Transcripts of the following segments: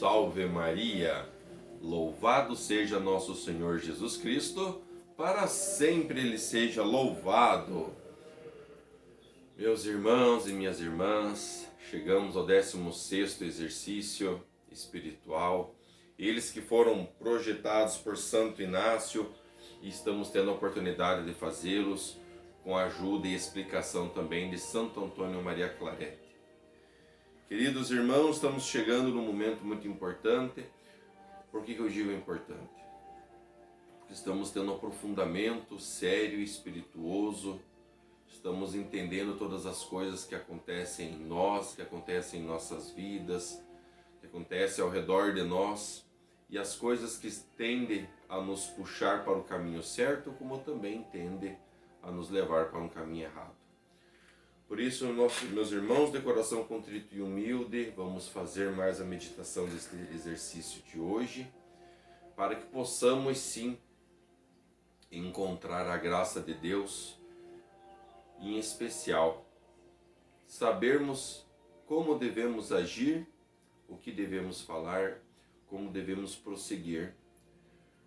Salve Maria! Louvado seja nosso Senhor Jesus Cristo, para sempre Ele seja louvado. Meus irmãos e minhas irmãs, chegamos ao 16º exercício espiritual. Eles que foram projetados por Santo Inácio e estamos tendo a oportunidade de fazê-los com a ajuda e explicação também de Santo Antônio Maria Claret. Queridos irmãos, estamos chegando num momento muito importante. Por que eu digo importante? Porque estamos tendo um aprofundamento sério e espirituoso. Estamos entendendo todas as coisas que acontecem em nós, que acontecem em nossas vidas, que acontecem ao redor de nós, e as coisas que tendem a nos puxar para o caminho certo, como também tendem a nos levar para um caminho errado. Por isso, meus irmãos de coração contrito e humilde, vamos fazer mais a meditação deste exercício de hoje, para que possamos sim encontrar a graça de Deus, em especial sabermos como devemos agir, o que devemos falar, como devemos prosseguir.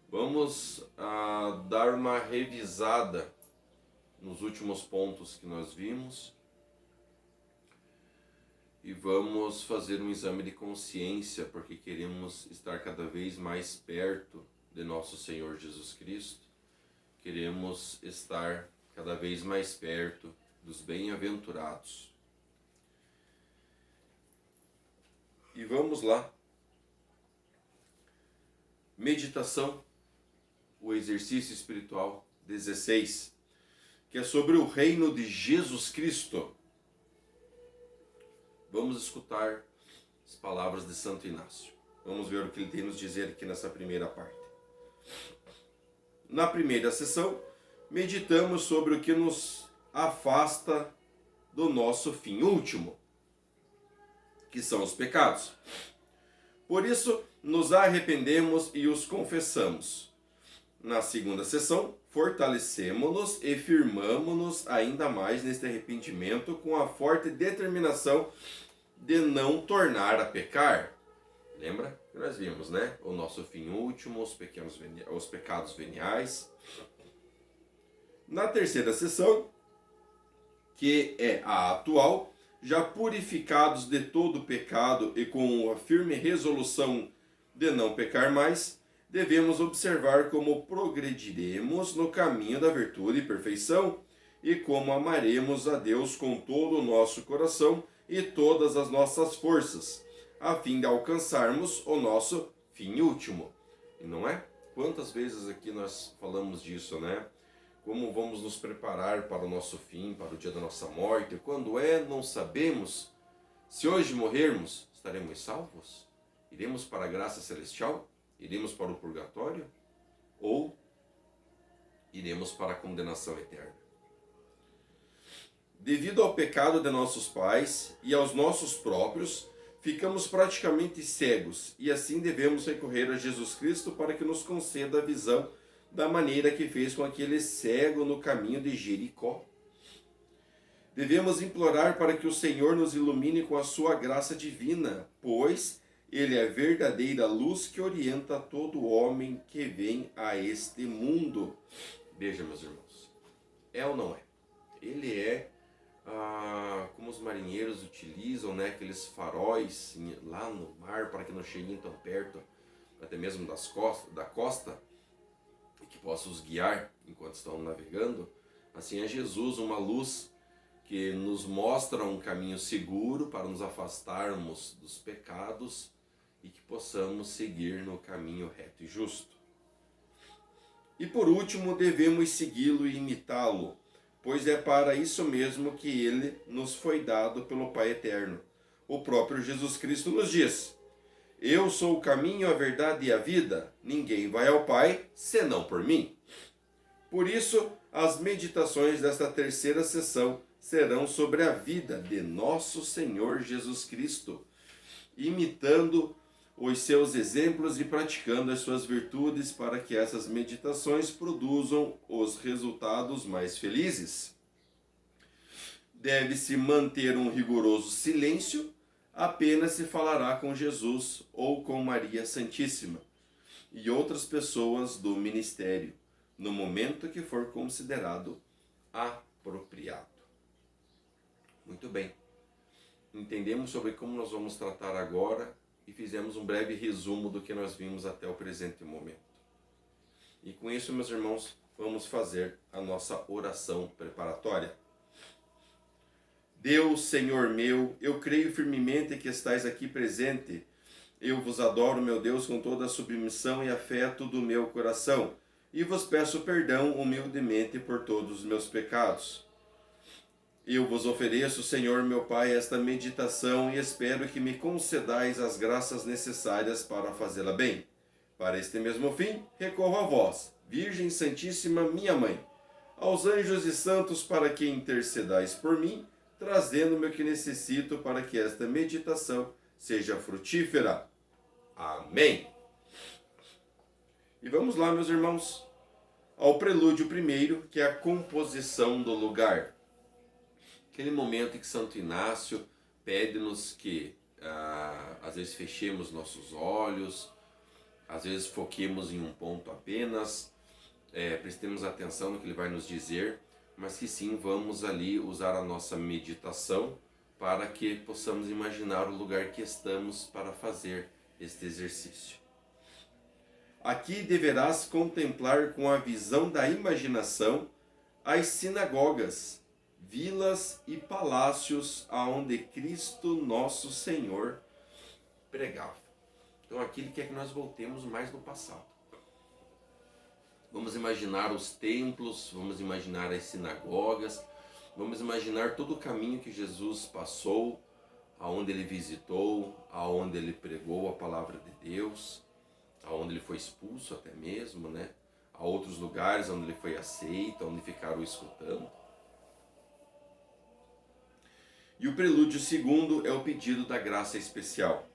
Vamos dar uma revisada nos últimos pontos que nós vimos e vamos fazer um exame de consciência, porque queremos estar cada vez mais perto de nosso Senhor Jesus Cristo. Queremos estar cada vez mais perto dos bem-aventurados. E vamos lá. Meditação, o exercício espiritual 16, que é sobre o reino de Jesus Cristo. Vamos escutar as palavras de Santo Inácio. Vamos ver o que ele tem a nos dizer aqui nessa primeira parte. Na primeira sessão, meditamos sobre o que nos afasta do nosso fim último, que são os pecados. Por isso, nos arrependemos e os confessamos. Na segunda sessão, fortalecemos-nos e firmamos-nos ainda mais neste arrependimento com a forte determinação de não tornar a pecar. Lembra que nós vimos, né? O nosso fim último, os pecados veniais. Na terceira sessão, que é a atual, já purificados de todo o pecado e com a firme resolução de não pecar mais, devemos observar como progrediremos no caminho da virtude e perfeição e como amaremos a Deus com todo o nosso coração e todas as nossas forças, a fim de alcançarmos o nosso fim último. E não é? Quantas vezes aqui nós falamos disso, né? Como vamos nos preparar para o nosso fim, para o dia da nossa morte? Quando não sabemos. Se hoje morrermos, estaremos salvos? Iremos para a graça celestial? Iremos para o purgatório? Ou iremos para a condenação eterna? Devido ao pecado de nossos pais e aos nossos próprios, ficamos praticamente cegos e assim devemos recorrer a Jesus Cristo para que nos conceda a visão da maneira que fez com aquele cego no caminho de Jericó. Devemos implorar para que o Senhor nos ilumine com a sua graça divina, pois Ele é a verdadeira luz que orienta todo homem que vem a este mundo. Veja, meus irmãos, é ou não é? Ele é como os marinheiros utilizam, né, aqueles faróis lá no mar para que não cheguem tão perto, até mesmo da costa, e que possa os guiar enquanto estão navegando. Assim é Jesus, uma luz que nos mostra um caminho seguro para nos afastarmos dos pecados e que possamos seguir no caminho reto e justo. E por último, devemos segui-lo e imitá-lo, pois é para isso mesmo que ele nos foi dado pelo Pai Eterno. O próprio Jesus Cristo nos diz: eu sou o caminho, a verdade e a vida. Ninguém vai ao Pai senão por mim. Por isso, as meditações desta terceira sessão serão sobre a vida de nosso Senhor Jesus Cristo, imitando os seus exemplos e praticando as suas virtudes para que essas meditações produzam os resultados mais felizes. Deve-se manter um rigoroso silêncio apenas se falará com Jesus ou com Maria Santíssima e outras pessoas do ministério, no momento que for considerado apropriado. Muito bem. Entendemos sobre como nós vamos tratar agora e fizemos um breve resumo do que nós vimos até o presente momento. E com isso, meus irmãos, vamos fazer a nossa oração preparatória. Deus, Senhor meu, eu creio firmemente que estais aqui presente. Eu vos adoro, meu Deus, com toda a submissão e afeto do meu coração, e vos peço perdão humildemente por todos os meus pecados. Eu vos ofereço, Senhor meu Pai, esta meditação e espero que me concedais as graças necessárias para fazê-la bem. Para este mesmo fim, recorro a vós, Virgem Santíssima, minha Mãe, aos anjos e santos para que intercedais por mim, trazendo-me o que necessito para que esta meditação seja frutífera. Amém. E vamos lá, meus irmãos, ao prelúdio primeiro, que é a composição do lugar. Aquele momento em que Santo Inácio pede-nos que, às vezes, fechemos nossos olhos, às vezes foquemos em um ponto apenas, prestemos atenção no que ele vai nos dizer, mas que sim, vamos ali usar a nossa meditação para que possamos imaginar o lugar que estamos para fazer este exercício. Aqui deverás contemplar com a visão da imaginação as sinagogas, vilas e palácios aonde Cristo nosso Senhor pregava. Então aqui ele quer que nós voltemos mais no passado. Vamos imaginar os templos, vamos imaginar as sinagogas, vamos imaginar todo o caminho que Jesus passou, aonde ele visitou, aonde ele pregou a palavra de Deus, aonde ele foi expulso até mesmo, né? A outros lugares onde ele foi aceito, onde ficaram escutando. E o prelúdio segundo é o pedido da graça especial.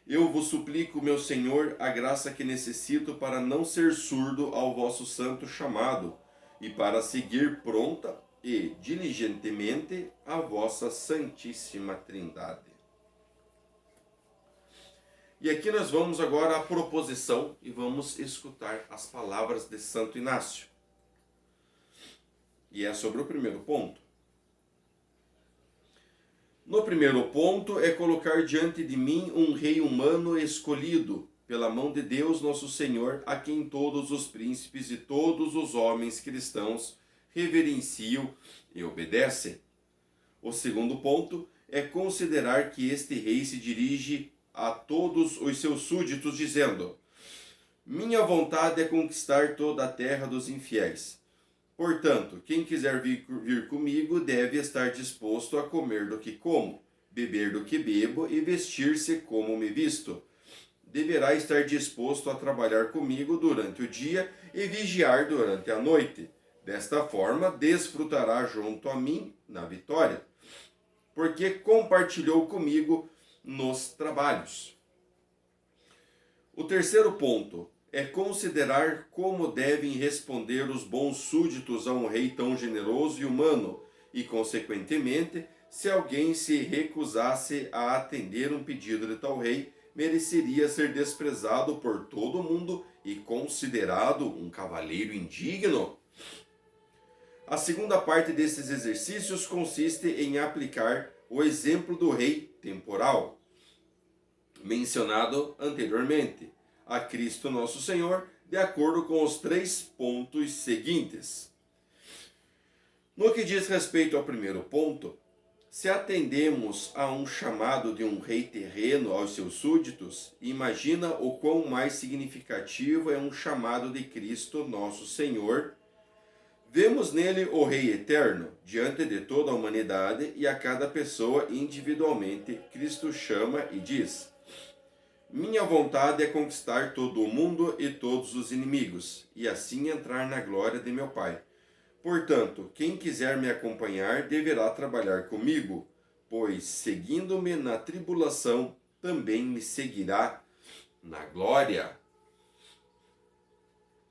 Eu vos suplico, meu Senhor, a graça que necessito para não ser surdo ao vosso santo chamado e para seguir pronta e diligentemente a vossa Santíssima Trindade. E aqui nós vamos agora à proposição e vamos escutar as palavras de Santo Inácio. E é sobre o primeiro ponto. No primeiro ponto é colocar diante de mim um rei humano escolhido pela mão de Deus nosso Senhor, a quem todos os príncipes e todos os homens cristãos reverenciam e obedecem. O segundo ponto é considerar que este rei se dirige a todos os seus súditos, dizendo: minha vontade é conquistar toda a terra dos infiéis. Portanto, quem quiser vir comigo deve estar disposto a comer do que como, beber do que bebo e vestir-se como me visto. Deverá estar disposto a trabalhar comigo durante o dia e vigiar durante a noite. Desta forma, desfrutará junto a mim na vitória, porque compartilhou comigo nos trabalhos. O terceiro ponto é considerar como devem responder os bons súditos a um rei tão generoso e humano, e, consequentemente, se alguém se recusasse a atender um pedido de tal rei, mereceria ser desprezado por todo mundo e considerado um cavaleiro indigno. A segunda parte desses exercícios consiste em aplicar o exemplo do rei temporal, mencionado anteriormente, a Cristo nosso Senhor, de acordo com os 3 pontos seguintes. No que diz respeito ao primeiro ponto, se atendemos a um chamado de um rei terreno aos seus súditos, imagina o quão mais significativo é um chamado de Cristo nosso Senhor. Vemos nele o Rei eterno, diante de toda a humanidade, e a cada pessoa individualmente Cristo chama e diz: minha vontade é conquistar todo o mundo e todos os inimigos, e assim entrar na glória de meu Pai. Portanto, quem quiser me acompanhar deverá trabalhar comigo, pois, seguindo-me na tribulação, também me seguirá na glória.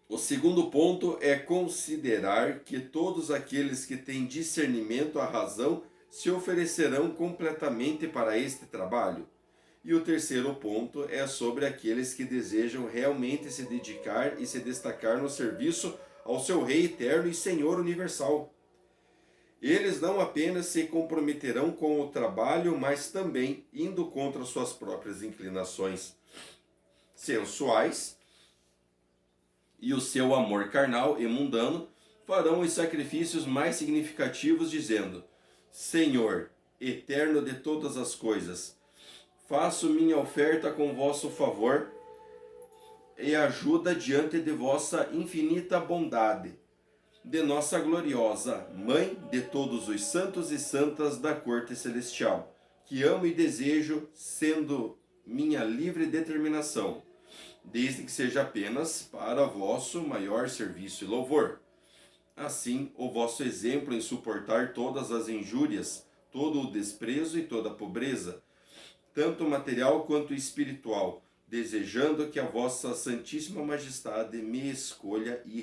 O segundo ponto é considerar que todos aqueles que têm discernimento à razão se oferecerão completamente para este trabalho? E o terceiro ponto é sobre aqueles que desejam realmente se dedicar e se destacar no serviço ao seu Rei eterno e Senhor universal. Eles não apenas se comprometerão com o trabalho, mas também, indo contra suas próprias inclinações sensuais e o seu amor carnal e mundano, farão os sacrifícios mais significativos, dizendo: Senhor, eterno de todas as coisas, faço minha oferta com vosso favor e ajuda diante de vossa infinita bondade, de nossa gloriosa Mãe de todos os santos e santas da corte celestial, que amo e desejo, sendo minha livre determinação, desde que seja apenas para vosso maior serviço e louvor. Assim, o vosso exemplo em suportar todas as injúrias, todo o desprezo e toda a pobreza, tanto material quanto espiritual, desejando que a vossa Santíssima Majestade me escolha e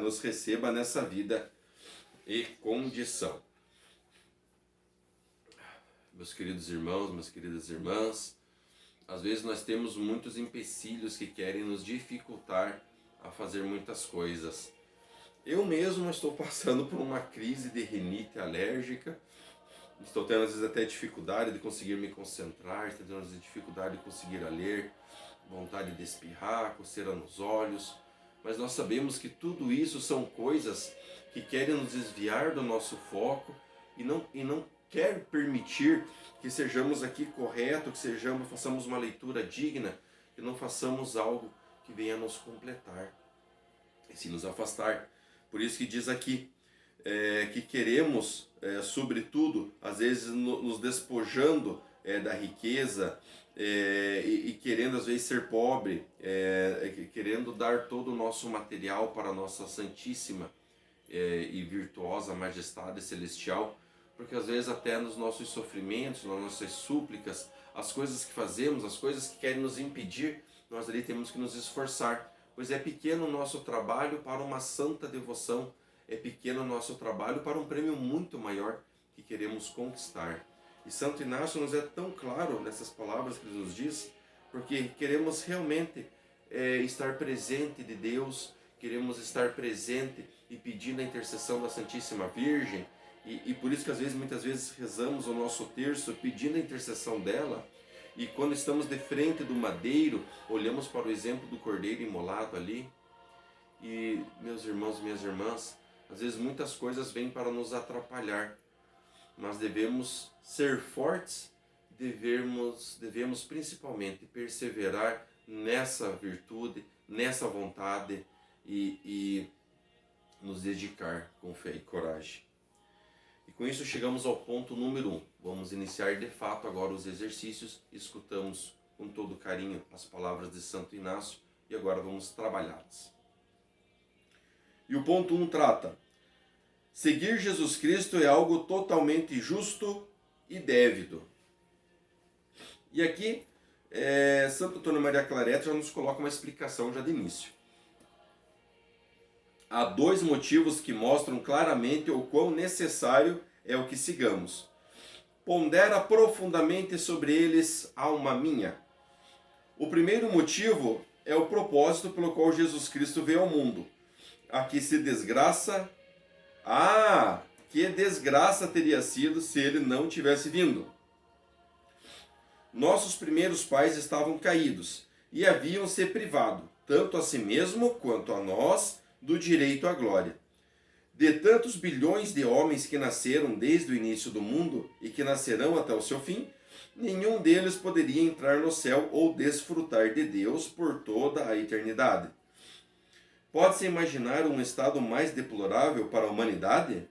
nos receba nessa vida e condição. Meus queridos irmãos, minhas queridas irmãs, às vezes nós temos muitos empecilhos que querem nos dificultar a fazer muitas coisas. Eu mesmo estou passando por uma crise de rinite alérgica. Estou tendo às vezes até dificuldade de conseguir me concentrar, estou tendo às vezes dificuldade de conseguir ler, vontade de espirrar, coceira nos olhos. Mas nós sabemos que tudo isso são coisas que querem nos desviar do nosso foco e não quer permitir que sejamos aqui corretos, que façamos uma leitura digna, que não façamos algo que venha nos completar e se nos afastar. Por isso que diz aqui que queremos, sobretudo, às vezes nos despojando da riqueza e querendo às vezes ser pobre, querendo dar todo o nosso material para a nossa santíssima e virtuosa majestade celestial, porque às vezes até nos nossos sofrimentos, nas nossas súplicas, as coisas que fazemos, as coisas que querem nos impedir, nós ali temos que nos esforçar, pois é pequeno o nosso trabalho para uma santa devoção, é pequeno o nosso trabalho para um prêmio muito maior que queremos conquistar. E Santo Inácio nos é tão claro nessas palavras que ele nos diz, porque queremos realmente estar presente de Deus, queremos estar presente e pedindo a intercessão da Santíssima Virgem, e por isso que muitas vezes rezamos o nosso terço pedindo a intercessão dela, e quando estamos de frente do madeiro, olhamos para o exemplo do cordeiro imolado ali, e meus irmãos e minhas irmãs, às vezes muitas coisas vêm para nos atrapalhar, mas devemos ser fortes, devemos principalmente perseverar nessa virtude, nessa vontade e nos dedicar com fé e coragem. E com isso chegamos ao ponto número 1. Vamos iniciar de fato agora os exercícios. Escutamos com todo carinho as palavras de Santo Inácio e agora vamos trabalhá-las. E o ponto 1 trata: seguir Jesus Cristo é algo totalmente justo e dévido. E aqui, Santo Antônio Maria Claret já nos coloca uma explicação já de início. Há dois motivos que mostram claramente o quão necessário é o que sigamos. Pondera profundamente sobre eles, alma minha. O primeiro motivo é o propósito pelo qual Jesus Cristo veio ao mundo. A que se desgraça... que desgraça teria sido se ele não tivesse vindo. Nossos primeiros pais estavam caídos e haviam se privado, tanto a si mesmo quanto a nós, do direito à glória. De tantos bilhões de homens que nasceram desde o início do mundo e que nascerão até o seu fim, nenhum deles poderia entrar no céu ou desfrutar de Deus por toda a eternidade. Pode-se imaginar um estado mais deplorável para a humanidade?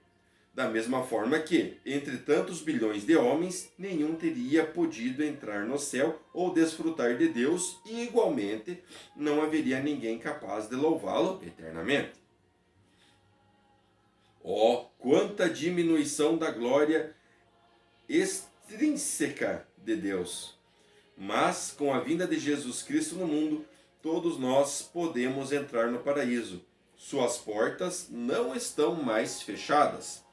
Da mesma forma que, entre tantos bilhões de homens, nenhum teria podido entrar no céu ou desfrutar de Deus, e igualmente não haveria ninguém capaz de louvá-lo eternamente. Oh, quanta diminuição da glória extrínseca de Deus! Mas, com a vinda de Jesus Cristo no mundo, todos nós podemos entrar no paraíso. Suas portas não estão mais fechadas.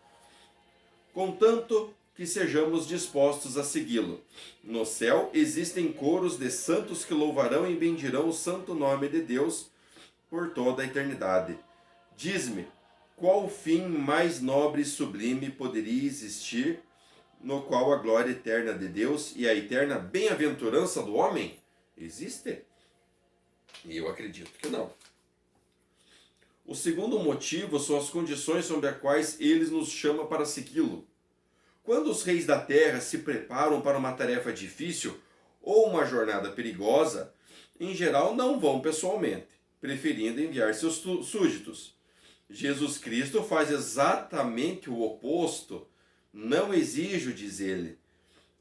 contanto que sejamos dispostos a segui-lo. No céu existem coros de santos que louvarão e bendirão o santo nome de Deus por toda a eternidade. Diz-me, qual fim mais nobre e sublime poderia existir, no qual a glória eterna de Deus e a eterna bem-aventurança do homem existe? E eu acredito que não. O segundo motivo são as condições sob as quais ele nos chama para segui-lo. Quando os reis da terra se preparam para uma tarefa difícil ou uma jornada perigosa, em geral não vão pessoalmente, preferindo enviar seus súditos. Jesus Cristo faz exatamente o oposto. Não exijo, diz ele,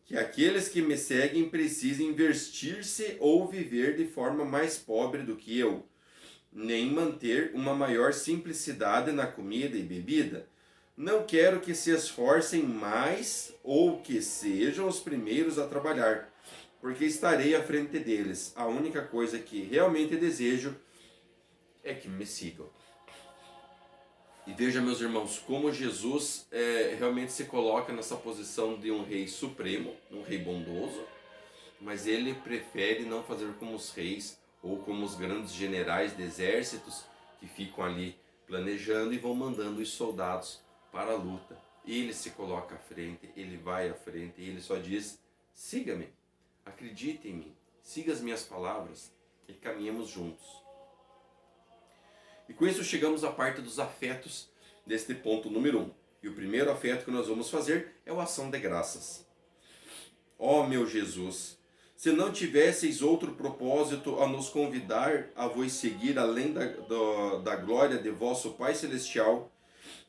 que aqueles que me seguem precisem vestir-se ou viver de forma mais pobre do que eu, nem manter uma maior simplicidade na comida e bebida. Não quero que se esforcem mais ou que sejam os primeiros a trabalhar, porque estarei à frente deles. A única coisa que realmente desejo é que me sigam. E veja, meus irmãos, como Jesus realmente se coloca nessa posição de um rei supremo, um rei bondoso, mas ele prefere não fazer como os reis ou como os grandes generais de exércitos que ficam ali planejando e vão mandando os soldados para a luta. Ele se coloca à frente, ele vai à frente, e ele só diz: siga-me, acredite em mim, siga as minhas palavras e caminhemos juntos. E com isso chegamos à parte dos afetos deste ponto número 1. E o primeiro afeto que nós vamos fazer é a ação de graças. Ó meu Jesus, se não tivesseis outro propósito a nos convidar a vos seguir além da glória de vosso Pai Celestial,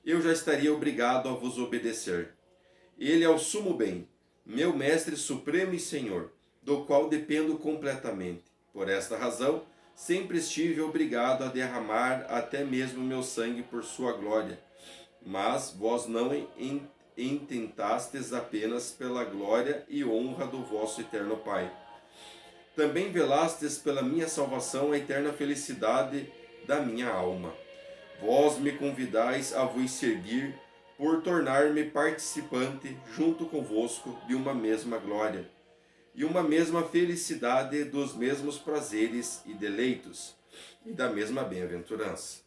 eu já estaria obrigado a vos obedecer. Ele é o sumo bem, meu Mestre Supremo e Senhor, do qual dependo completamente. Por esta razão, sempre estive obrigado a derramar até mesmo meu sangue por sua glória. Mas vós não intentastes apenas pela glória e honra do vosso eterno Pai. Também velastes pela minha salvação a eterna felicidade da minha alma. Vós me convidais a vos seguir por tornar-me participante junto convosco de uma mesma glória e uma mesma felicidade, dos mesmos prazeres e deleitos, e da mesma bem-aventurança.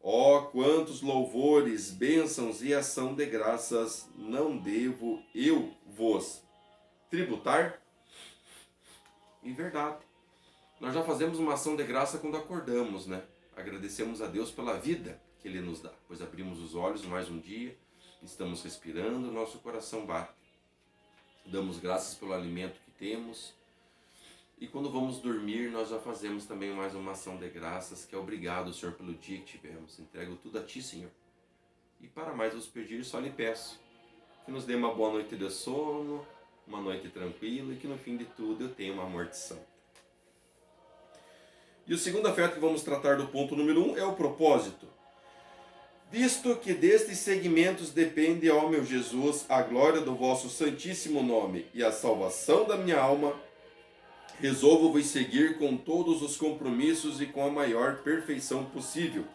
Ó, quantos louvores, bênçãos e ação de graças não devo eu vos tributar? Em verdade, nós já fazemos uma ação de graça quando acordamos, né? Agradecemos a Deus pela vida que Ele nos dá, pois abrimos os olhos mais um dia, estamos respirando, nosso coração bate. Damos graças pelo alimento que temos. E quando vamos dormir, nós já fazemos também mais uma ação de graças, que é obrigado, Senhor, pelo dia que tivemos. Entrego tudo a Ti, Senhor. E para mais vos pedir, só lhe peço que nos dê uma boa noite de sono, uma noite tranquila e que no fim de tudo eu tenha uma morte santa. E o segundo afeto que vamos tratar do ponto número 1 é o propósito. Visto que destes segmentos depende, ó meu Jesus, a glória do vosso santíssimo nome e a salvação da minha alma, resolvo vos seguir com todos os compromissos e com a maior perfeição possível,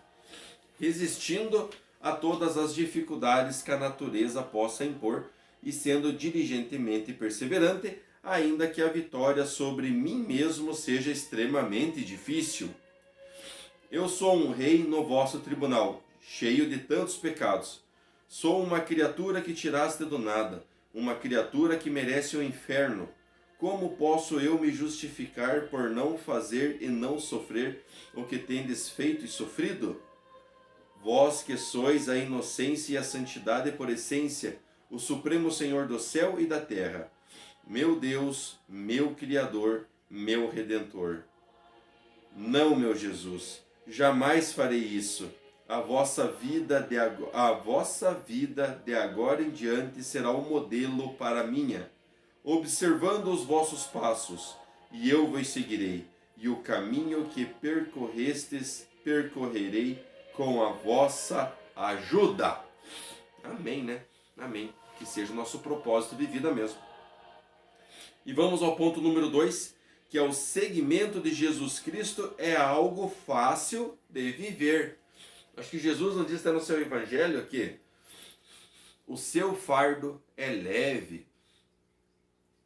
resistindo a todas as dificuldades que a natureza possa impor e sendo diligentemente perseverante, ainda que a vitória sobre mim mesmo seja extremamente difícil. Eu sou um rei no vosso tribunal, cheio de tantos pecados. Sou uma criatura que tiraste do nada, uma criatura que merece o inferno. Como posso eu me justificar por não fazer e não sofrer o que tendes feito e sofrido? Vós que sois a inocência e a santidade por essência, o Supremo Senhor do céu e da terra, meu Deus, meu Criador, meu Redentor. Não, meu Jesus, jamais farei isso. A vossa vida de agora em diante será um modelo para a minha, observando os vossos passos, e eu vos seguirei, e o caminho que percorrestes, percorrerei com a vossa ajuda. Amém, né? Amém. Que seja o nosso propósito de vida mesmo. E vamos ao ponto número 2, que é o seguimento de Jesus Cristo é algo fácil de viver. Acho que Jesus nos diz até no seu evangelho aqui, o seu fardo é leve,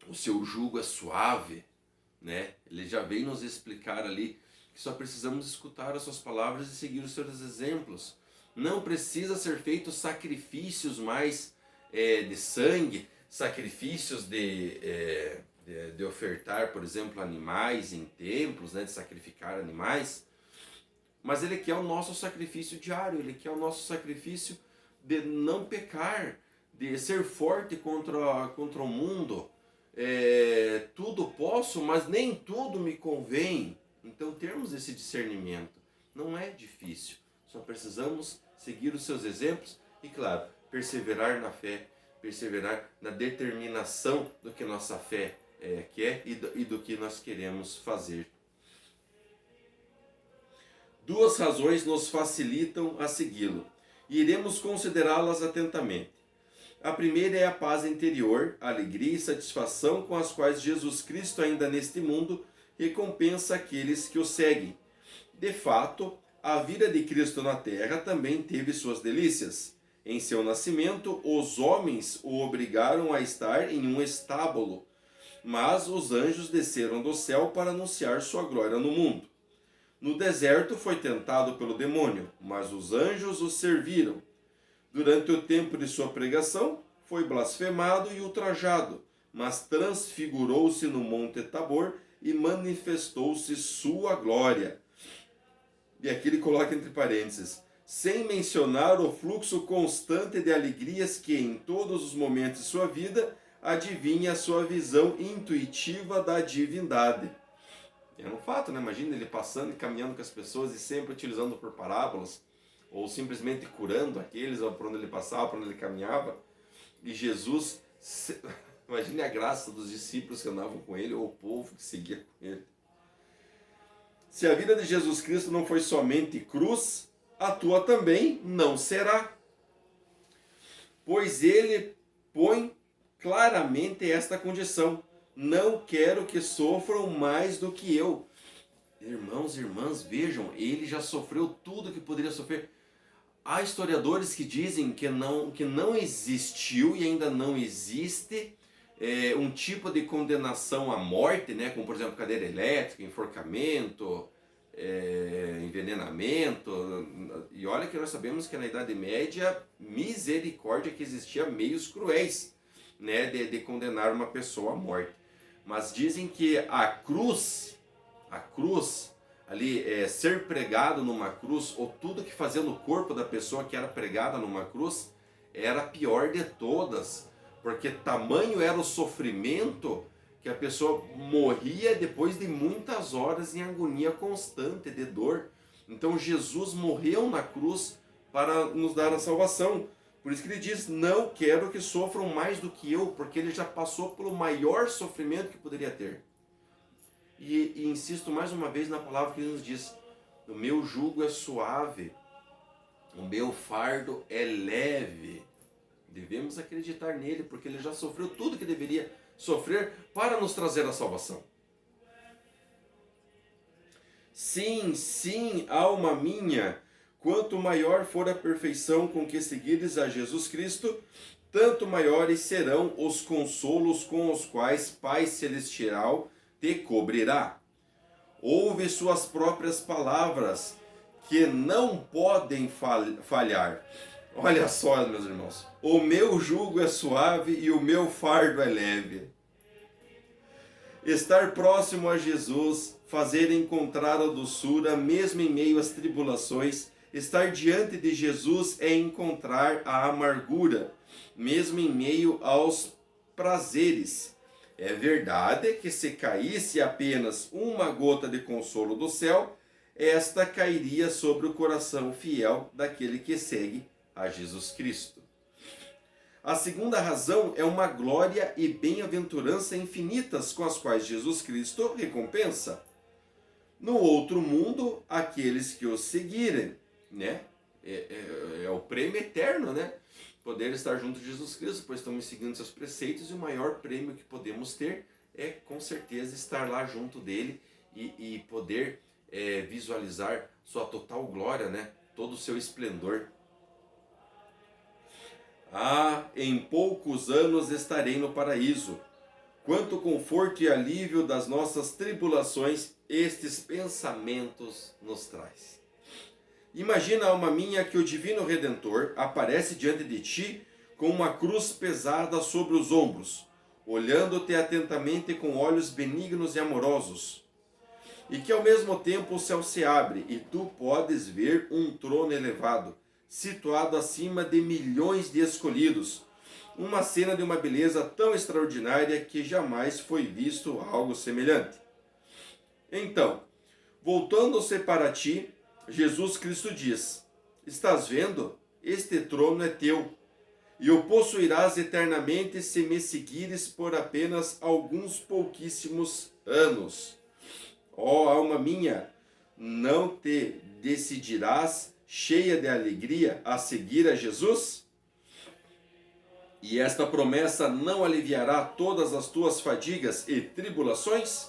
o seu jugo é suave, né? Ele já vem nos explicar ali que só precisamos escutar as suas palavras e seguir os seus exemplos. Não precisa ser feitos sacrifícios mais de sangue, sacrifícios de ofertar, por exemplo, animais em templos, né? De sacrificar animais. Mas ele quer o nosso sacrifício diário, ele quer o nosso sacrifício de não pecar, de ser forte contra o mundo. Tudo posso, mas nem tudo me convém. Então termos esse discernimento não é difícil. Só precisamos seguir os seus exemplos e, claro, perseverar na fé, perseverar na determinação do que nossa fé quer e do que nós queremos fazer. Duas razões nos facilitam a segui-lo e iremos considerá-las atentamente. A primeira é a paz interior, a alegria e satisfação com as quais Jesus Cristo, ainda neste mundo, recompensa aqueles que o seguem. De fato, a vida de Cristo na terra também teve suas delícias. Em seu nascimento, os homens o obrigaram a estar em um estábulo, mas os anjos desceram do céu para anunciar sua glória no mundo. No deserto foi tentado pelo demônio, mas os anjos o serviram. Durante o tempo de sua pregação, foi blasfemado e ultrajado, mas transfigurou-se no Monte Tabor e manifestou-se sua glória. E aqui ele coloca entre parênteses, sem mencionar o fluxo constante de alegrias que, em todos os momentos de sua vida, adivinha a sua visão intuitiva da divindade. É um fato, né? Imagina ele passando e caminhando com as pessoas e sempre utilizando por parábolas, ou simplesmente curando aqueles por onde ele passava, por onde ele caminhava. E Jesus, imagine a graça dos discípulos que andavam com ele, ou o povo que seguia com ele. Se a vida de Jesus Cristo não foi somente cruz, a tua também não será. Pois ele põe claramente esta condição: não quero que sofram mais do que eu. Irmãos e irmãs, vejam, ele já sofreu tudo que poderia sofrer. Há historiadores que dizem que não existiu e ainda não existe um tipo de condenação à morte, né, como por exemplo cadeira elétrica, enforcamento, envenenamento. E olha que nós sabemos que na Idade Média, misericórdia, que existia meios cruéis, né, de condenar uma pessoa à morte. Mas dizem que a cruz ali, ser pregado numa cruz, ou tudo que fazia no corpo da pessoa que era pregada numa cruz, era a pior de todas, porque tamanho era o sofrimento que a pessoa morria depois de muitas horas em agonia constante de dor. Então Jesus morreu na cruz para nos dar a salvação. Por isso que ele diz, não quero que sofram mais do que eu, porque ele já passou pelo maior sofrimento que poderia ter. E insisto mais uma vez na palavra que ele nos diz, o meu jugo é suave, o meu fardo é leve. Devemos acreditar nele, porque ele já sofreu tudo que deveria sofrer para nos trazer a salvação. Sim, sim, alma minha, quanto maior for a perfeição com que seguires a Jesus Cristo, tanto maiores serão os consolos com os quais Pai Celestial te cobrirá. Ouve suas próprias palavras, que não podem falhar. Olha só, meus irmãos, o meu jugo é suave e o meu fardo é leve. Estar próximo a Jesus, fazer encontrar a doçura, mesmo em meio às tribulações. Estar diante de Jesus é encontrar a amargura, mesmo em meio aos prazeres. É verdade que se caísse apenas uma gota de consolo do céu, esta cairia sobre o coração fiel daquele que segue a Jesus Cristo. A segunda razão é uma glória e bem-aventurança infinitas com as quais Jesus Cristo recompensa no outro mundo aqueles que o seguirem, né? É o prêmio eterno, né? Poder estar junto de Jesus Cristo, pois estamos seguindo seus preceitos, e o maior prêmio que podemos ter é com certeza estar lá junto dele e poder visualizar sua total glória, né? Todo o seu esplendor. Ah, em poucos anos estarei no paraíso. Quanto conforto e alívio das nossas tribulações estes pensamentos nos traz. Imagina, alma minha, que o Divino Redentor aparece diante de ti com uma cruz pesada sobre os ombros, olhando-te atentamente com olhos benignos e amorosos, e que ao mesmo tempo o céu se abre e tu podes ver um trono elevado, situado acima de milhões de escolhidos, uma cena de uma beleza tão extraordinária que jamais foi visto algo semelhante. Então, voltando-se para ti, Jesus Cristo diz: estás vendo? Este trono é teu, e o possuirás eternamente se me seguires por apenas alguns pouquíssimos anos. Ó alma minha, não te decidirás, cheia de alegria, a seguir a Jesus? E esta promessa não aliviará todas as tuas fadigas e tribulações?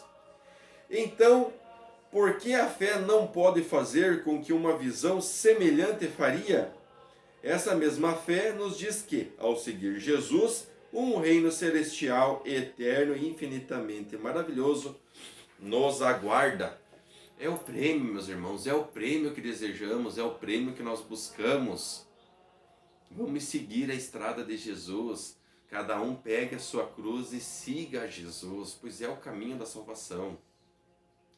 Então, por que a fé não pode fazer com que uma visão semelhante faria? Essa mesma fé nos diz que, ao seguir Jesus, um reino celestial, eterno e infinitamente maravilhoso nos aguarda. É o prêmio, meus irmãos, é o prêmio que desejamos, é o prêmio que nós buscamos. Vamos seguir a estrada de Jesus. Cada um pegue a sua cruz e siga a Jesus, pois é o caminho da salvação.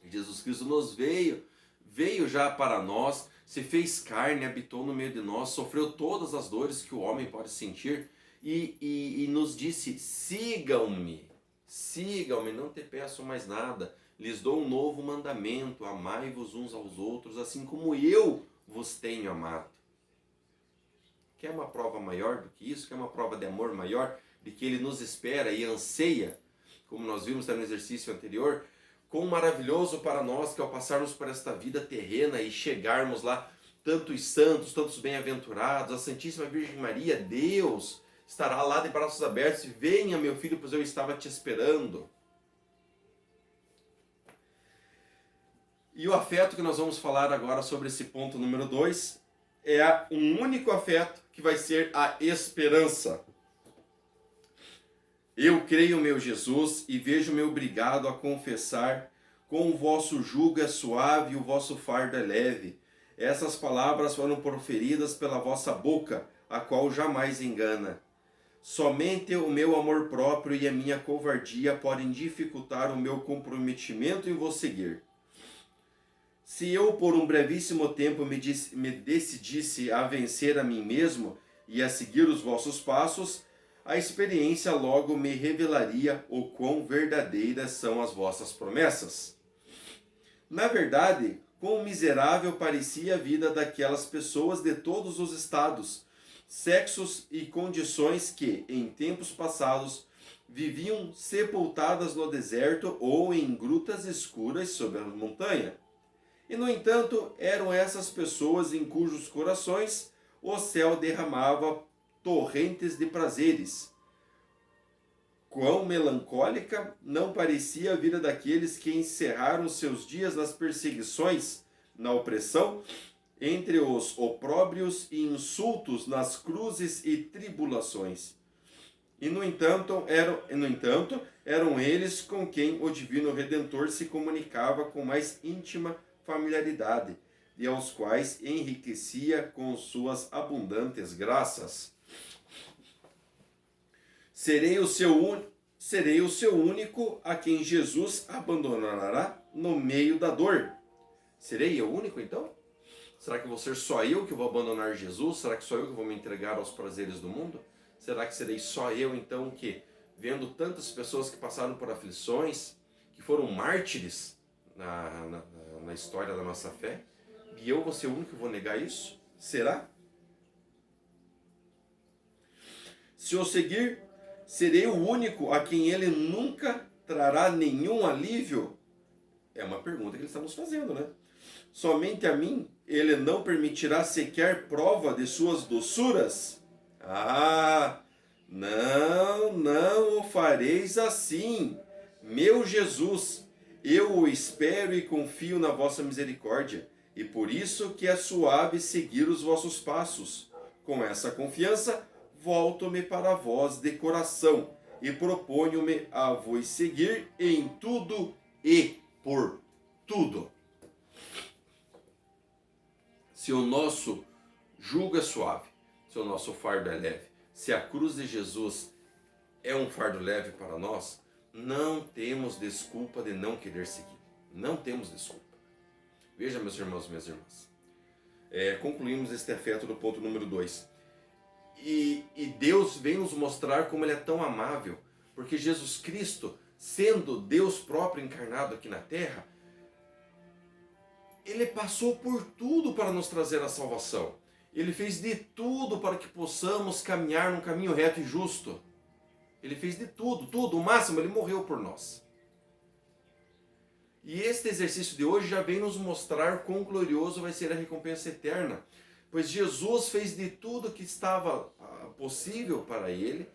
Jesus Cristo nos veio já para nós, se fez carne, habitou no meio de nós, sofreu todas as dores que o homem pode sentir e nos disse: sigam-me, não te peço mais nada, lhes dou um novo mandamento, amai-vos uns aos outros, assim como eu vos tenho amado. Quer uma prova maior do que isso? Quer uma prova de amor maior, de que Ele nos espera e anseia, como nós vimos no exercício anterior? Quão maravilhoso para nós que ao passarmos por esta vida terrena e chegarmos lá, tantos santos, tantos bem-aventurados, a Santíssima Virgem Maria, Deus estará lá de braços abertos e: venha, meu filho, pois eu estava te esperando. E o afeto que nós vamos falar agora sobre esse ponto número 2 é um único afeto que vai ser a esperança. Eu creio, meu Jesus, e vejo-me obrigado a confessar: com o vosso jugo é suave e o vosso fardo é leve. Essas palavras foram proferidas pela vossa boca, a qual jamais engana. Somente o meu amor próprio e a minha covardia podem dificultar o meu comprometimento em vos seguir. Se eu por um brevíssimo tempo me decidisse a vencer a mim mesmo e a seguir os vossos passos, a experiência logo me revelaria o quão verdadeiras são as vossas promessas. Na verdade, quão miserável parecia a vida daquelas pessoas de todos os estados, sexos e condições que, em tempos passados, viviam sepultadas no deserto ou em grutas escuras sob a montanha. E, no entanto, eram essas pessoas em cujos corações o céu derramava torrentes de prazeres. Quão melancólica não parecia a vida daqueles que encerraram seus dias nas perseguições, na opressão, entre os opróbrios e insultos, nas cruzes e tribulações. E, no entanto, eram eles com quem o Divino Redentor se comunicava com mais íntima familiaridade, e aos quais enriquecia com suas abundantes graças. Serei o seu único a quem Jesus abandonará no meio da dor. Serei eu único, então? Será que vou ser só eu que vou abandonar Jesus? Será que sou eu que vou me entregar aos prazeres do mundo? Será que serei só eu, então, que, vendo tantas pessoas que passaram por aflições, que foram mártires na história da nossa fé, e eu vou ser o único que vou negar isso? Será? Se eu seguir, serei o único a quem ele nunca trará nenhum alívio? É uma pergunta que ele está nos fazendo, né? Somente a mim ele não permitirá sequer prova de suas doçuras? Ah, não o fareis assim. Meu Jesus, eu o espero e confio na vossa misericórdia, e por isso que é suave seguir os vossos passos. Com essa confiança, volto-me para vós de coração, e proponho-me a vos seguir em tudo e por tudo. Se o nosso jugo é suave, se o nosso fardo é leve, se a cruz de Jesus é um fardo leve para nós, não temos desculpa de não querer seguir. Não temos desculpa. Veja, meus irmãos e minhas irmãs. Concluímos este afeto do ponto número 2. E Deus vem nos mostrar como Ele é tão amável, porque Jesus Cristo, sendo Deus próprio encarnado aqui na terra, Ele passou por tudo para nos trazer a salvação. Ele fez de tudo para que possamos caminhar num caminho reto e justo. Ele fez de tudo, tudo, o máximo, Ele morreu por nós. E este exercício de hoje já vem nos mostrar quão glorioso vai ser a recompensa eterna. Pois Jesus fez de tudo que estava possível para Ele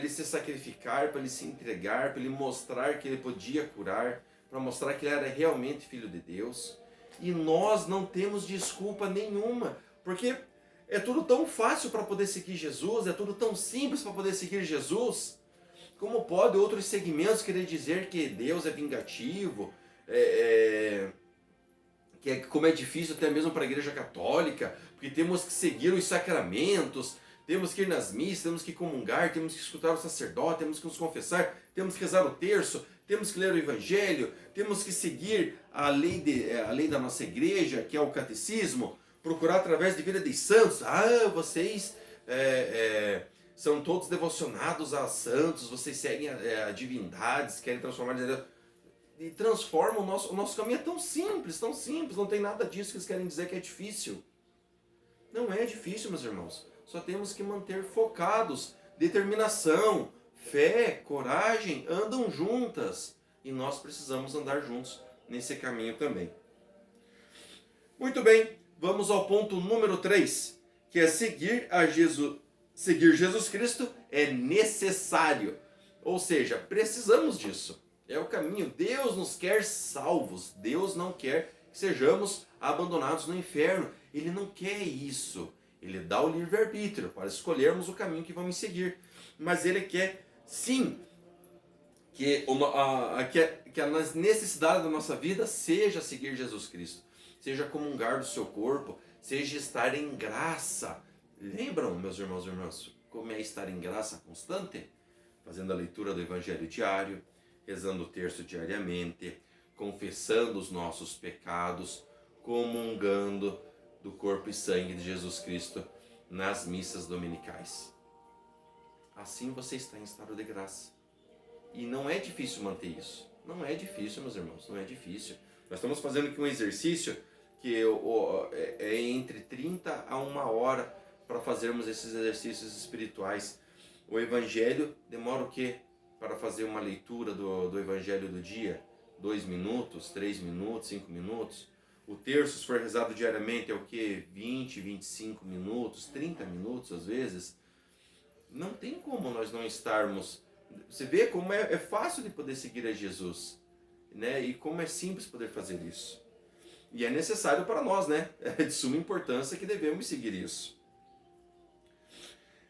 se sacrificar, para Ele se entregar, para Ele mostrar que Ele podia curar, para mostrar que Ele era realmente Filho de Deus. E nós não temos desculpa nenhuma, porque é tudo tão fácil para poder seguir Jesus, é tudo tão simples para poder seguir Jesus. Como pode outros segmentos querer dizer que Deus é vingativo, como é difícil até mesmo para a Igreja Católica, porque temos que seguir os sacramentos, temos que ir nas missas, temos que comungar, temos que escutar o sacerdote, temos que nos confessar, temos que rezar o terço, temos que ler o Evangelho, temos que seguir a lei da nossa igreja, que é o catecismo, procurar através de vida de santos. Vocês são todos devocionados a santos, vocês seguem a divindades, querem transformar em Deus. E transformam o nosso caminho. É tão simples, não tem nada disso que eles querem dizer que é difícil. Não é difícil, meus irmãos. Só temos que manter focados. Determinação, fé, coragem andam juntas. E nós precisamos andar juntos nesse caminho também. Muito bem, vamos ao ponto número 3, que é seguir Jesus Cristo é necessário. Ou seja, precisamos disso. É o caminho. Deus nos quer salvos. Deus não quer que sejamos abandonados no inferno. Ele não quer isso. Ele dá o livre-arbítrio para escolhermos o caminho que vamos seguir. Mas Ele quer, sim, que a necessidade da nossa vida seja seguir Jesus Cristo. Seja comungar do seu corpo. Seja estar em graça. Lembram, meus irmãos e irmãs, como é estar em graça constante? Fazendo a leitura do Evangelho diário, rezando o terço diariamente, confessando os nossos pecados, comungando do corpo e sangue de Jesus Cristo nas missas dominicais. Assim você está em estado de graça. E não é difícil manter isso. Não é difícil, meus irmãos, não é difícil. Nós estamos fazendo aqui um exercício que é entre 30 a 1 hora para fazermos esses exercícios espirituais. O Evangelho demora o quê? Para fazer uma leitura do Evangelho do dia, 2 minutos, 3 minutos, 5 minutos. O terço, se for rezado diariamente, é o quê? 20, 25 minutos, 30 minutos às vezes. Não tem como nós não estarmos... Você vê como é fácil de poder seguir a Jesus, né? E como é simples poder fazer isso. E é necessário para nós, né? É de suma importância que devemos seguir isso.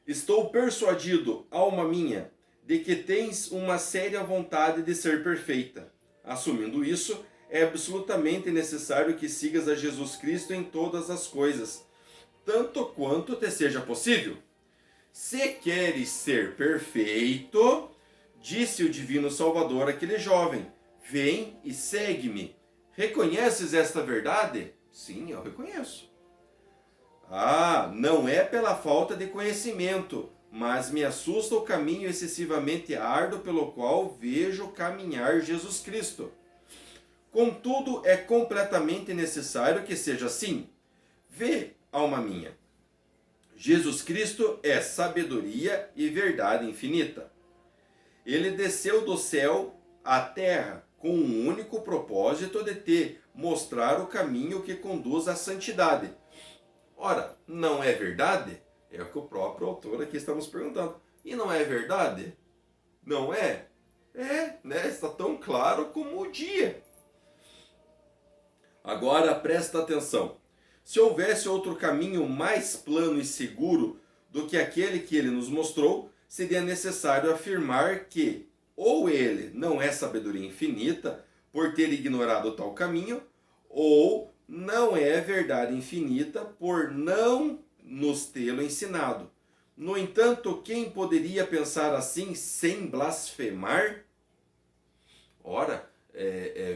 Estou persuadido, alma minha, de que tens uma séria vontade de ser perfeita. Assumindo isso, é absolutamente necessário que sigas a Jesus Cristo em todas as coisas, tanto quanto te seja possível. Se queres ser perfeito, disse o Divino Salvador àquele jovem, vem e segue-me. Reconheces esta verdade? Sim, eu reconheço. Não é pela falta de conhecimento, mas me assusta o caminho excessivamente árduo pelo qual vejo caminhar Jesus Cristo. Contudo, é completamente necessário que seja assim. Vê, alma minha, Jesus Cristo é sabedoria e verdade infinita. Ele desceu do céu à terra com um único propósito de te mostrar o caminho que conduz à santidade. Ora, não é verdade? É o que o próprio autor aqui está nos perguntando. E não é verdade? Não é? Né? Está tão claro como o dia. Agora presta atenção. Se houvesse outro caminho mais plano e seguro do que aquele que ele nos mostrou, seria necessário afirmar que ou ele não é sabedoria infinita por ter ignorado tal caminho, ou não é verdade infinita por não nos tê-lo ensinado. No entanto, quem poderia pensar assim sem blasfemar? Ora,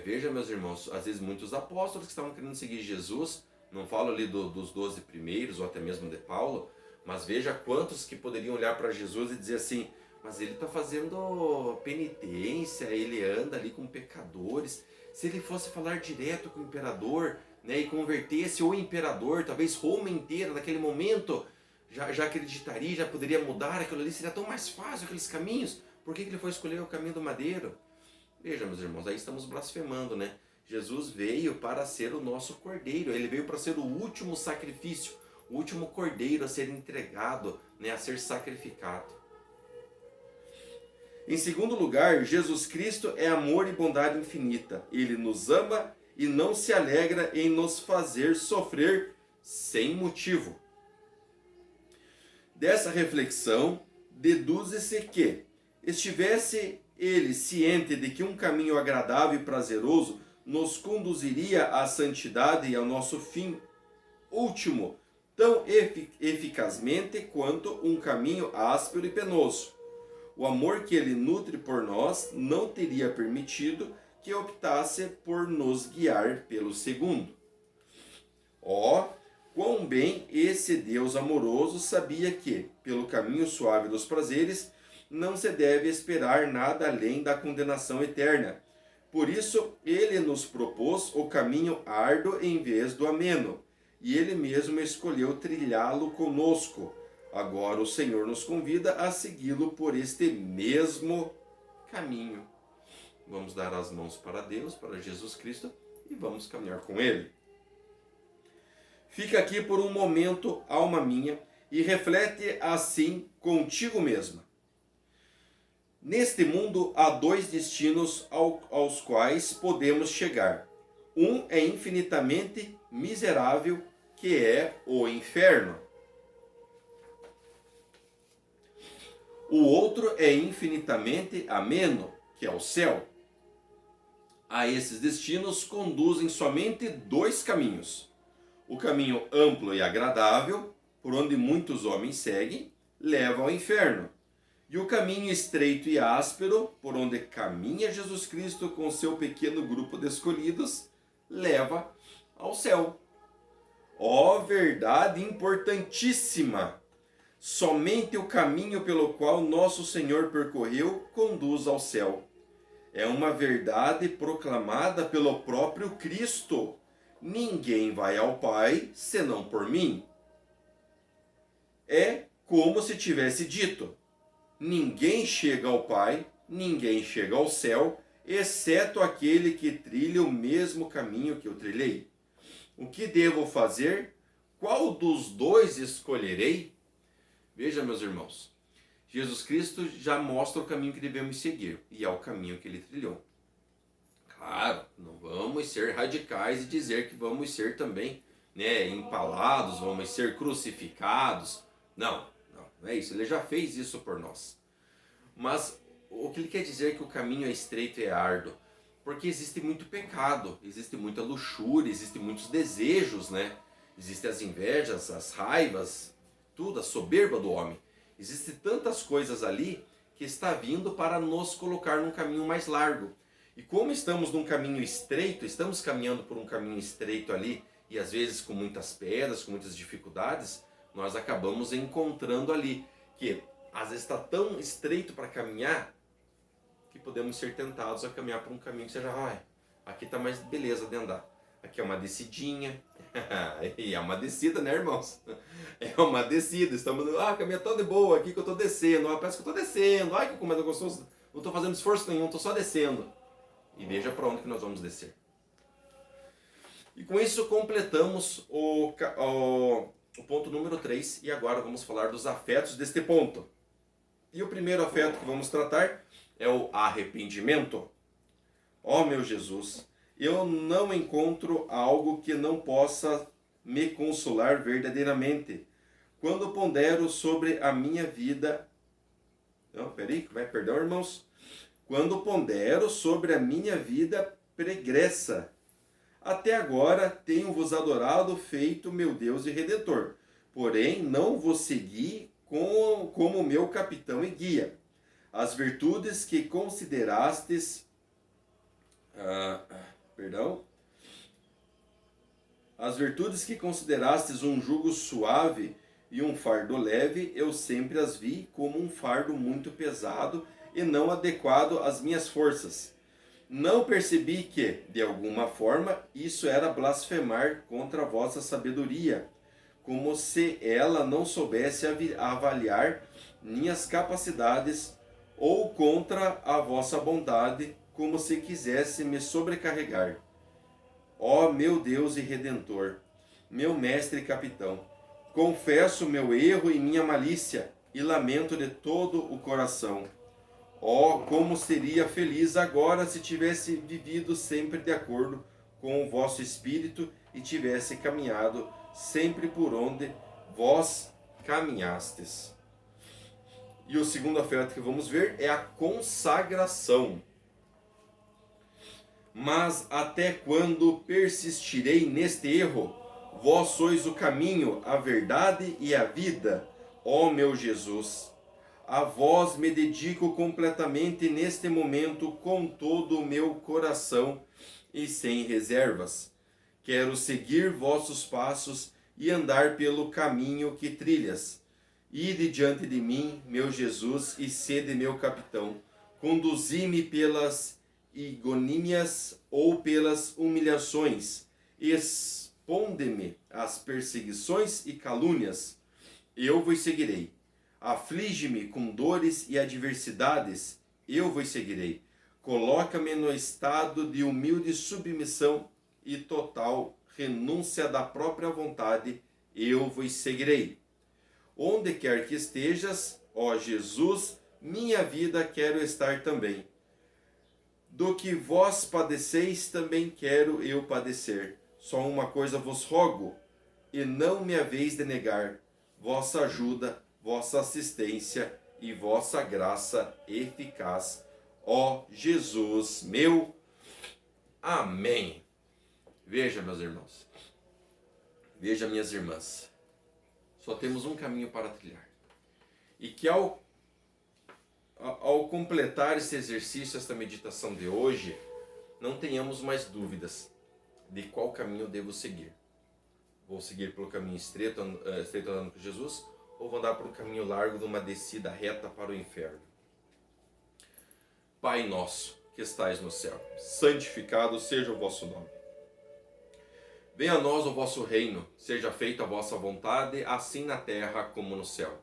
veja, meus irmãos, às vezes muitos apóstolos que estavam querendo seguir Jesus, não falo ali dos 12 primeiros, ou até mesmo de Paulo, mas veja quantos que poderiam olhar para Jesus e dizer assim, mas ele está fazendo penitência, ele anda ali com pecadores. Se ele fosse falar direto com o imperador, né, e convertesse o imperador, talvez Roma inteira naquele momento já acreditaria, já poderia mudar aquilo ali, seria tão mais fácil aqueles caminhos. Por que ele foi escolher o caminho do madeiro? Veja, meus irmãos, aí estamos blasfemando, né? Jesus veio para ser o nosso cordeiro, ele veio para ser o último sacrifício, o último cordeiro a ser entregado, né, a ser sacrificado. Em segundo lugar, Jesus Cristo é amor e bondade infinita. Ele nos ama e não se alegra em nos fazer sofrer sem motivo. Dessa reflexão, deduz-se que, estivesse ele ciente de que um caminho agradável e prazeroso nos conduziria à santidade e ao nosso fim último, tão eficazmente quanto um caminho áspero e penoso. O amor que ele nutre por nós não teria permitido que optasse por nos guiar pelo segundo. Ó, quão bem esse Deus amoroso sabia que, pelo caminho suave dos prazeres, não se deve esperar nada além da condenação eterna. Por isso, ele nos propôs o caminho árduo em vez do ameno, e ele mesmo escolheu trilhá-lo conosco. Agora o Senhor nos convida a segui-lo por este mesmo caminho. Vamos dar as mãos para Deus, para Jesus Cristo, e vamos caminhar com Ele. Fica aqui por um momento, alma minha, e reflete assim contigo mesma. Neste mundo há dois destinos aos quais podemos chegar. Um é infinitamente miserável, que é o inferno. O outro é infinitamente ameno, que é o céu. A esses destinos conduzem somente dois caminhos. O caminho amplo e agradável, por onde muitos homens seguem, leva ao inferno. E o caminho estreito e áspero, por onde caminha Jesus Cristo com seu pequeno grupo de escolhidos, leva ao céu. Ó, verdade importantíssima! Somente o caminho pelo qual nosso Senhor percorreu conduz ao céu. É uma verdade proclamada pelo próprio Cristo. Ninguém vai ao Pai senão por mim. É como se tivesse dito: ninguém chega ao Pai, ninguém chega ao céu, exceto aquele que trilha o mesmo caminho que eu trilhei. O que devo fazer? Qual dos dois escolherei? Veja, meus irmãos, Jesus Cristo já mostra o caminho que devemos seguir, e é o caminho que ele trilhou. Claro, não vamos ser radicais e dizer que vamos ser também, né, empalados, vamos ser crucificados. Não é isso. Ele já fez isso por nós. Mas o que ele quer dizer é que o caminho é estreito e é árduo? Porque existe muito pecado, existe muita luxúria, existem muitos desejos, né? Existem as invejas, as raivas, tudo, a soberba do homem. Existem tantas coisas ali que está vindo para nos colocar num caminho mais largo. E como estamos num caminho estreito, estamos caminhando por um caminho estreito ali, e às vezes com muitas pedras, com muitas dificuldades, nós acabamos encontrando ali que às vezes está tão estreito para caminhar que podemos ser tentados a caminhar por um caminho que seja, aqui está mais beleza de andar. Aqui é uma descidinha, e é uma descida, né, irmãos? É uma descida, estamos, caminha tão de boa aqui que eu estou descendo, parece que eu estou descendo, que como é gostoso, não estou fazendo esforço nenhum, estou só descendo. E veja para onde que nós vamos descer. E com isso completamos o ponto número 3, e agora vamos falar dos afetos deste ponto. E o primeiro afeto que vamos tratar é o arrependimento. Ó meu Jesus, eu não encontro algo que não possa me consolar verdadeiramente, quando pondero sobre a minha vida... Não, peraí, perdão, irmãos. Quando pondero sobre a minha vida pregressa. Até agora tenho-vos adorado, feito meu Deus e Redentor. Porém, não vos segui como meu capitão e guia. As virtudes que considerastes... As virtudes que considerastes um jugo suave e um fardo leve, eu sempre as vi como um fardo muito pesado e não adequado às minhas forças. Não percebi que, de alguma forma, isso era blasfemar contra a vossa sabedoria, como se ela não soubesse avaliar minhas capacidades, ou contra a vossa bondade, como se quisesse me sobrecarregar. Ó meu Deus e Redentor, meu mestre e capitão, confesso meu erro e minha malícia, e lamento de todo o coração. Ó, como seria feliz agora se tivesse vivido sempre de acordo com o vosso espírito e tivesse caminhado sempre por onde vós caminhastes. E o segundo afeto que vamos ver é a consagração. Mas até quando persistirei neste erro? Vós sois o caminho, a verdade e a vida, ó meu Jesus. A vós me dedico completamente neste momento com todo o meu coração e sem reservas. Quero seguir vossos passos e andar pelo caminho que trilhas. Ide diante de mim, meu Jesus, e sede meu capitão. Conduzi-me pelas ignomínias ou pelas humilhações. Exponde-me às perseguições e calúnias. Eu vos seguirei. Aflige-me com dores e adversidades. Eu vos seguirei. Coloca-me no estado de humilde submissão e total renúncia da própria vontade. Eu vos seguirei. Onde quer que estejas, ó Jesus, minha vida quero estar também. Do que vós padeceis, também quero eu padecer. Só uma coisa vos rogo, e não me haveis de negar: vossa ajuda, vossa assistência e vossa graça eficaz. Ó Jesus meu. Amém. Veja, meus irmãos. Veja, minhas irmãs. Só temos um caminho para trilhar. E que ao completar esse exercício, esta meditação de hoje, não tenhamos mais dúvidas de qual caminho eu devo seguir. Vou seguir pelo caminho estreito andando com Jesus, ou vou andar por um caminho largo de uma descida reta para o inferno? Pai nosso, que estais no céu, santificado seja o vosso nome. Venha a nós o vosso reino, seja feita a vossa vontade, assim na terra como no céu.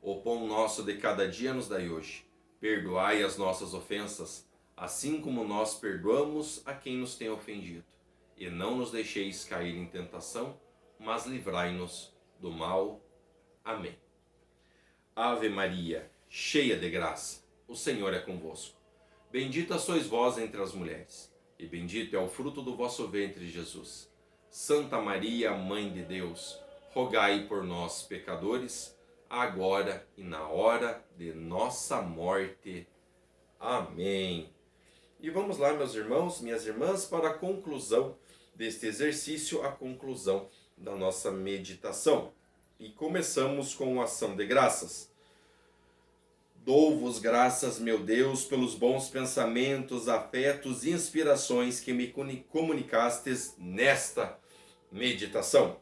O pão nosso de cada dia nos dai hoje. Perdoai as nossas ofensas, assim como nós perdoamos a quem nos tem ofendido. E não nos deixeis cair em tentação, mas livrai-nos do mal. Amém. Ave Maria, cheia de graça, o Senhor é convosco. Bendita sois vós entre as mulheres, e bendito é o fruto do vosso ventre, Jesus. Santa Maria, Mãe de Deus, rogai por nós, pecadores, agora e na hora de nossa morte. Amém. E vamos lá, meus irmãos, minhas irmãs, para a conclusão deste exercício, a conclusão da nossa meditação. E começamos com a ação de graças. Dou-vos graças, meu Deus, pelos bons pensamentos, afetos e inspirações que me comunicastes nesta meditação.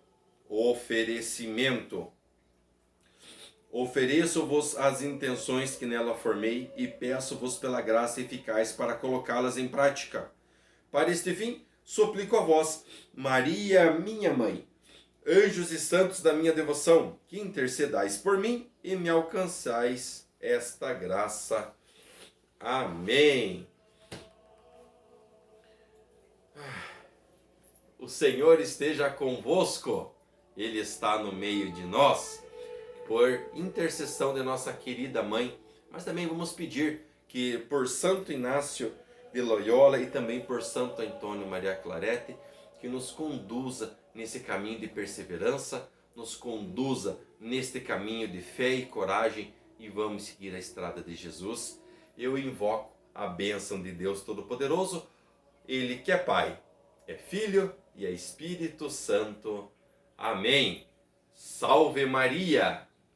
Oferecimento. Ofereço-vos as intenções que nela formei e peço-vos pela graça eficaz para colocá-las em prática. Para este fim, suplico a vós, Maria, minha mãe, anjos e santos da minha devoção, que intercedais por mim e me alcançais esta graça. Amém. O Senhor esteja convosco, Ele está no meio de nós, por intercessão de nossa querida mãe, mas também vamos pedir que por Santo Inácio de Loyola e também por Santo Antônio Maria Clarete, que nos conduza nesse caminho de perseverança, nos conduza neste caminho de fé e coragem e vamos seguir a estrada de Jesus. Eu invoco a bênção de Deus Todo-Poderoso, Ele que é Pai, é Filho e é Espírito Santo. Amém. Salve Maria!